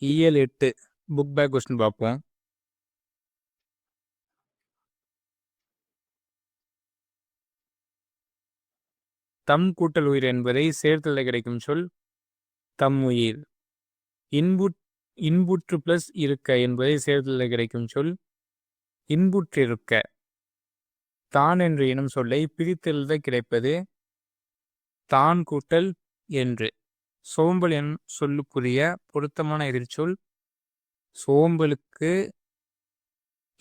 இயல் 8 book back question பார்ப்போம். தம் கூட்டல் உயிர் என்பதை சேர்த்தலை கிடைக்கும் சொல் தம் உயிர். இன்புற்று பிளஸ் இருக்க என்பதை சேர்த்தலை கிடைக்கும் சொல் இன்புற்றிருக்க. தான் என்று எனும் சொல்லை பிரித்தெழுத கிடைப்பது தான் கூட்டல் என்று. சோம்பல் எனும் சொல்லுக்குரிய பொருத்தமான எதிர்ச்சொல் சோம்பலுக்கு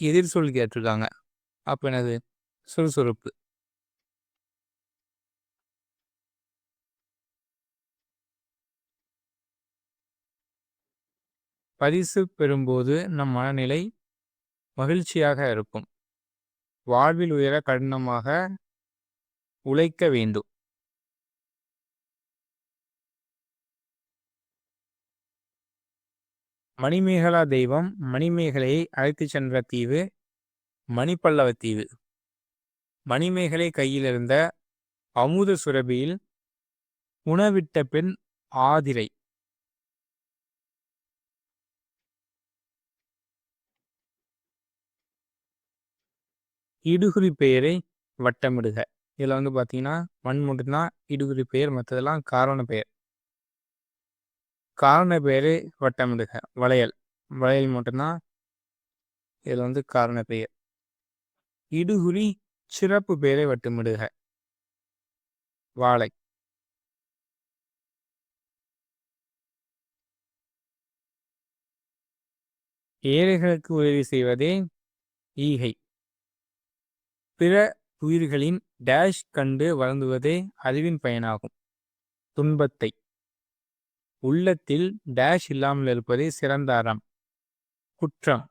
எதிர்சொல் கேட்டிருக்காங்க. அப்ப என்னது? சுறுசுறுப்பு. பரிசு பெறும்போது நம் மனநிலை மகிழ்ச்சியாக இருக்கும். வாழ்வில் உயர கடினமாக உழைக்க வேண்டும். மணிமேகலா தெய்வம் மணிமேகலையை அழைத்து சென்ற தீவு மணிப்பல்லவ தீவு. மணிமேகலை கையில் இருந்த அமுத சுரபியில் உணவிட்ட பெண் ஆதிரை. இடுகுறி பெயரை வட்டமிடுக. இதுல பாத்தீங்கன்னா மண் மட்டும்தான் இடுகுறி பெயர், மற்றதெல்லாம் காரண பெயர். காரண பெயரை வட்டமிடுக. வளையல் வளையல் மட்டும்தான் இதுல காரண பெயர். இடுகுறி சிறப்பு பெயரை வட்டமிடுக. வாழை. ஏழைகளுக்கு உதவி செய்வதே ஈகை. பிற உயிர்களின் டேஷ் கண்டு வருந்துவதே அறிவின் பயனாகும். துன்பத்தை. உள்ளத்தில் டேஷ் இல்லாமல் இருப்பதே சிறந்த அறம். குற்றம்.